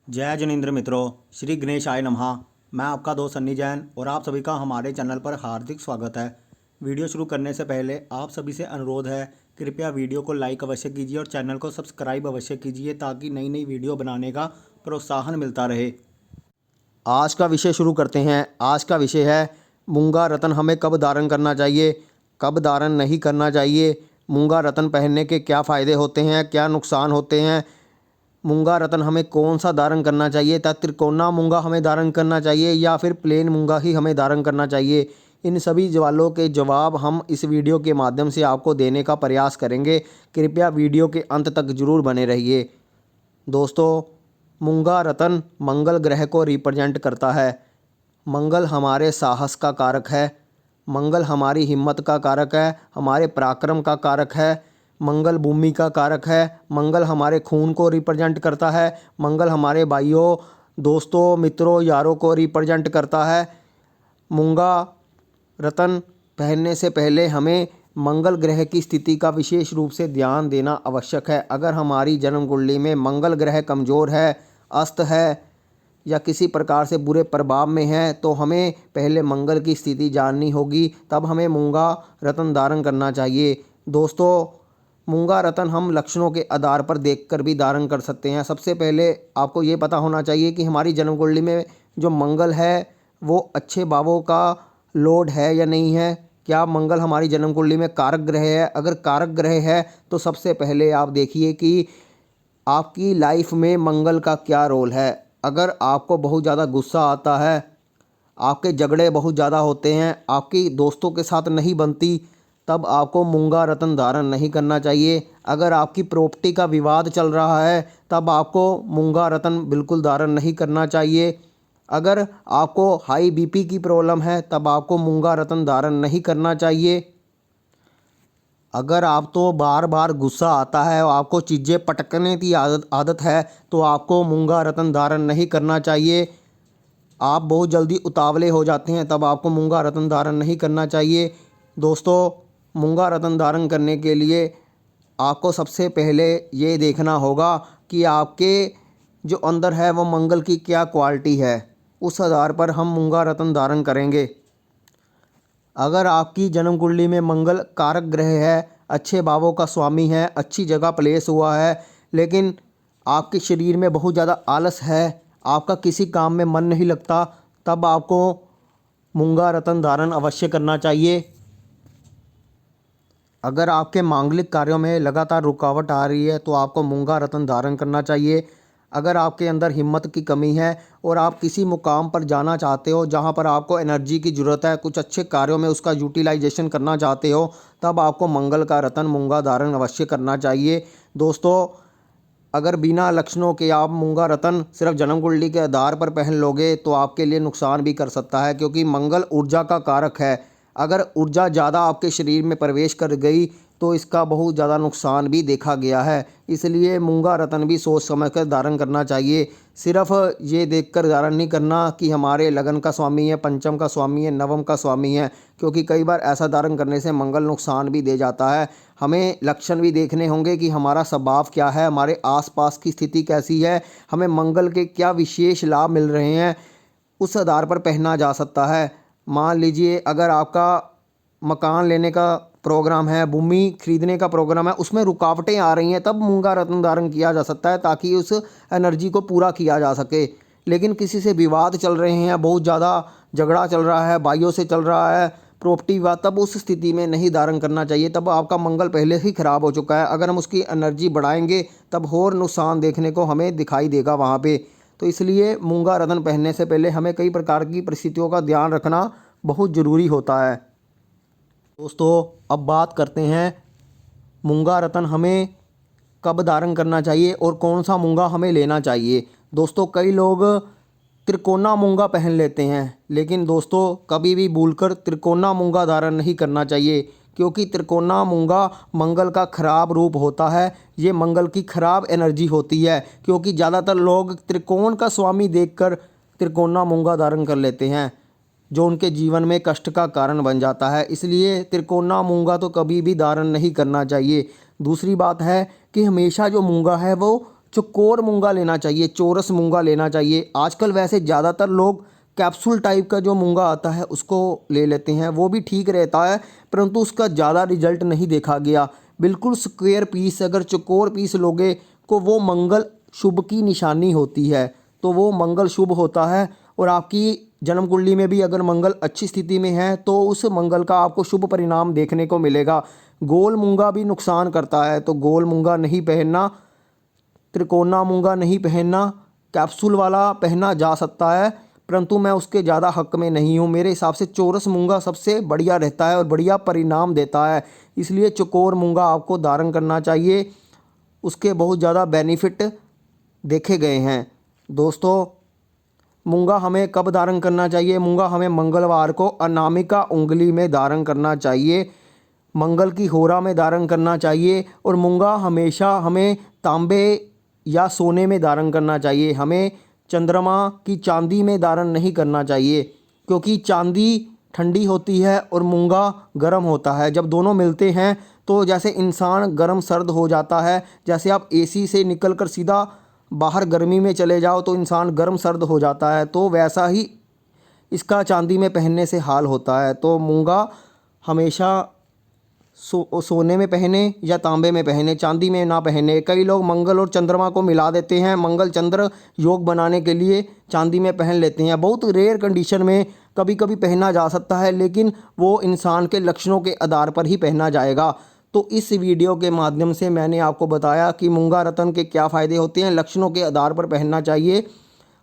जय जिनेंद्र मित्रों, श्री गणेश आय नमः। मैं आपका दोस्त सन्नी जैन और आप सभी का हमारे चैनल पर हार्दिक स्वागत है। वीडियो शुरू करने से पहले आप सभी से अनुरोध है, कृपया वीडियो को लाइक अवश्य कीजिए और चैनल को सब्सक्राइब अवश्य कीजिए ताकि नई नई वीडियो बनाने का प्रोत्साहन मिलता रहे। आज का विषय शुरू करते हैं। आज का विषय है मूंगा रत्न हमें कब धारण करना चाहिए, कब धारण नहीं करना चाहिए। मूंगा रत्न पहनने के क्या फ़ायदे होते हैं, क्या नुकसान होते हैं। मूंगा रत्न हमें कौन सा धारण करना चाहिए, क्या त्रिकोना मूंगा हमें धारण करना चाहिए या फिर प्लेन मूंगा ही हमें धारण करना चाहिए। इन सभी सवालों के जवाब हम इस वीडियो के माध्यम से आपको देने का प्रयास करेंगे। कृपया वीडियो के अंत तक जरूर बने रहिए। दोस्तों, मूंगा रत्न मंगल ग्रह को रिप्रेजेंट करता है। मंगल हमारे साहस का कारक है, मंगल हमारी हिम्मत का कारक है, हमारे पराक्रम का कारक है। मंगल भूमि का कारक है, मंगल हमारे खून को रिप्रेजेंट करता है, मंगल हमारे भाइयों, दोस्तों, मित्रों, यारों को रिप्रेजेंट करता है। मूंगा रत्न पहनने से पहले हमें मंगल ग्रह की स्थिति का विशेष रूप से ध्यान देना आवश्यक है। अगर हमारी जन्म कुंडली में मंगल ग्रह कमज़ोर है, अस्त है या किसी प्रकार से बुरे प्रभाव में है तो हमें पहले मंगल की स्थिति जाननी होगी, तब हमें मूंगा रत्न धारण करना चाहिए। दोस्तों, मूंगा रत्न हम लक्षणों के आधार पर देखकर भी धारण कर सकते हैं। सबसे पहले आपको ये पता होना चाहिए कि हमारी जन्म कुंडली में जो मंगल है वो अच्छे भावों का लॉर्ड है या नहीं है। क्या मंगल हमारी जन्म कुंडली में कारक ग्रह है? अगर कारक ग्रह है तो सबसे पहले आप देखिए कि आपकी लाइफ में मंगल का क्या रोल है। अगर आपको बहुत ज़्यादा गुस्सा आता है, आपके झगड़े बहुत ज़्यादा होते हैं, आपकी दोस्तों के साथ नहीं बनती, तब आपको मूंगा रत्न धारण नहीं करना चाहिए। अगर आपकी प्रॉपर्टी का विवाद चल रहा है तब आपको मूंगा रत्न बिल्कुल धारण नहीं करना चाहिए। अगर आपको हाई बीपी की प्रॉब्लम है तब आपको मूंगा रत्न धारण नहीं करना चाहिए। अगर आप तो बार बार गुस्सा आता है और आपको चीज़ें पटकने की आदत है तो आपको मूंगा रत्न धारण नहीं करना चाहिए। आप बहुत जल्दी उतावले हो जाते हैं तब आपको मूंगा रत्न धारण नहीं करना चाहिए। दोस्तों, मूंगा रत्न धारण करने के लिए आपको सबसे पहले ये देखना होगा कि आपके जो अंदर है वो मंगल की क्या क्वालिटी है, उस आधार पर हम मूंगा रत्न धारण करेंगे। अगर आपकी जन्म कुंडली में मंगल कारक ग्रह है, अच्छे भावों का स्वामी है, अच्छी जगह प्लेस हुआ है, लेकिन आपके शरीर में बहुत ज़्यादा आलस है, आपका किसी काम में मन नहीं लगता, तब आपको मूंगा रत्न धारण अवश्य करना चाहिए। अगर आपके मांगलिक कार्यों में लगातार रुकावट आ रही है तो आपको मूंगा रत्न धारण करना चाहिए। अगर आपके अंदर हिम्मत की कमी है और आप किसी मुकाम पर जाना चाहते हो जहां पर आपको एनर्जी की ज़रूरत है, कुछ अच्छे कार्यों में उसका यूटिलाइजेशन करना चाहते हो, तब आपको मंगल का रत्न मूंगा धारण अवश्य करना चाहिए। दोस्तों, अगर बिना लक्षणों के आप मूंगा रत्न सिर्फ जन्म कुंडली के आधार पर पहन लोगे तो आपके लिए नुकसान भी कर सकता है, क्योंकि मंगल ऊर्जा का कारक है। अगर ऊर्जा ज़्यादा आपके शरीर में प्रवेश कर गई तो इसका बहुत ज़्यादा नुकसान भी देखा गया है। इसलिए मूंगा रत्न भी सोच समझ कर धारण करना चाहिए। सिर्फ ये देखकर धारण नहीं करना कि हमारे लगन का स्वामी है, पंचम का स्वामी है, नवम का स्वामी है, क्योंकि कई बार ऐसा धारण करने से मंगल नुकसान भी दे जाता है। हमें लक्षण भी देखने होंगे कि हमारा स्वभाव क्या है, हमारे आसपास की स्थिति कैसी है, हमें मंगल के क्या विशेष लाभ मिल रहे हैं, उस आधार पर पहना जा सकता है। मान लीजिए अगर आपका मकान लेने का प्रोग्राम है, भूमि खरीदने का प्रोग्राम है, उसमें रुकावटें आ रही हैं, तब मूंगा रत्न धारण किया जा सकता है ताकि उस एनर्जी को पूरा किया जा सके। लेकिन किसी से विवाद चल रहे हैं, बहुत ज़्यादा झगड़ा चल रहा है, भाइयों से चल रहा है, प्रॉपर्टी विवाद, तब उस स्थिति में नहीं धारण करना चाहिए। तब आपका मंगल पहले ही खराब हो चुका है। अगर हम उसकी एनर्जी बढ़ाएंगे तब और नुकसान देखने को हमें दिखाई देगा वहाँ पे। तो इसलिए मूंगा रत्न पहनने से पहले हमें कई प्रकार की परिस्थितियों का ध्यान रखना बहुत ज़रूरी होता है। दोस्तों, अब बात करते हैं मूंगा रत्न हमें कब धारण करना चाहिए और कौन सा मूंगा हमें लेना चाहिए। दोस्तों, कई लोग त्रिकोना मूंगा पहन लेते हैं, लेकिन दोस्तों कभी भी भूलकर त्रिकोना मूंगा धारण नहीं करना चाहिए, क्योंकि त्रिकोना मूंगा मंगल का खराब रूप होता है। ये मंगल की खराब एनर्जी होती है, क्योंकि ज़्यादातर लोग त्रिकोण का स्वामी देखकर त्रिकोना मूंगा धारण कर लेते हैं, जो उनके जीवन में कष्ट का कारण बन जाता है। इसलिए त्रिकोना मूंगा तो कभी भी धारण नहीं करना चाहिए। दूसरी बात है कि हमेशा जो मूंगा है वो चौकोर मूंगा लेना चाहिए, चौरस मूंगा लेना चाहिए। आजकल वैसे ज़्यादातर लोग कैप्सूल टाइप का जो मूंगा आता है उसको ले लेते हैं, वो भी ठीक रहता है, परंतु उसका ज़्यादा रिजल्ट नहीं देखा गया। बिल्कुल स्क्वायर पीस, अगर चौकोर पीस लोगे तो वो मंगल शुभ की निशानी होती है, तो वो मंगल शुभ होता है। और आपकी जन्म कुंडली में भी अगर मंगल अच्छी स्थिति में है तो उस मंगल का आपको शुभ परिणाम देखने को मिलेगा। गोल मूंगा भी नुकसान करता है, तो गोल मूंगा नहीं पहनना, त्रिकोना मूंगा नहीं पहनना, कैप्सूल वाला पहना जा सकता है, परंतु मैं उसके ज़्यादा हक में नहीं हूँ। मेरे हिसाब से चौरस मूंगा सबसे बढ़िया रहता है और बढ़िया परिणाम देता है, इसलिए चौकोर मूंगा आपको धारण करना चाहिए। उसके बहुत ज़्यादा बेनिफिट देखे गए हैं। दोस्तों, मूंगा हमें कब धारण करना चाहिए? मूंगा हमें मंगलवार को अनामिका उंगली में धारण करना चाहिए, मंगल की होरा में धारण करना चाहिए। और मूंगा हमेशा हमें तांबे या सोने में धारण करना चाहिए। हमें चंद्रमा की चांदी में धारण नहीं करना चाहिए, क्योंकि चांदी ठंडी होती है और मूंगा गर्म होता है। जब दोनों मिलते हैं तो जैसे इंसान गर्म सर्द हो जाता है, जैसे आप एसी से निकलकर सीधा बाहर गर्मी में चले जाओ तो इंसान गर्म सर्द हो जाता है, तो वैसा ही इसका चांदी में पहनने से हाल होता है। तो मूंगा हमेशा सोने में पहने या तांबे में पहने, चांदी में ना पहने। कई लोग मंगल और चंद्रमा को मिला देते हैं, मंगल चंद्र योग बनाने के लिए चांदी में पहन लेते हैं। बहुत रेयर कंडीशन में कभी कभी पहना जा सकता है, लेकिन वो इंसान के लक्षणों के आधार पर ही पहना जाएगा। तो इस वीडियो के माध्यम से मैंने आपको बताया कि मूंगा रत्न के क्या फ़ायदे होते हैं, लक्षणों के आधार पर पहनना चाहिए।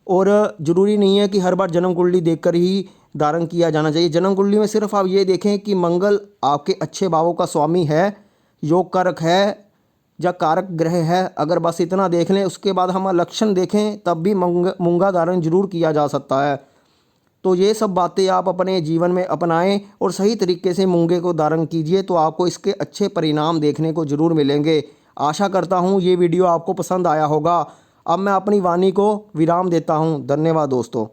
और ज़रूरी नहीं है कि हर बार जन्म कुंडली देखकर ही धारण किया जाना चाहिए। जन्म कुंडली में सिर्फ आप ये देखें कि मंगल आपके अच्छे भावों का स्वामी है, योग कारक है या कारक ग्रह है, अगर बस इतना देख लें, उसके बाद हम लक्षण देखें तब भी मूंगा धारण जरूर किया जा सकता है। तो ये सब बातें आप अपने जीवन में अपनाएं और सही तरीके से मूंगे को धारण कीजिए, तो आपको इसके अच्छे परिणाम देखने को ज़रूर मिलेंगे। आशा करता हूँ ये वीडियो आपको पसंद आया होगा। अब मैं अपनी वाणी को विराम देता हूँ। धन्यवाद दोस्तों।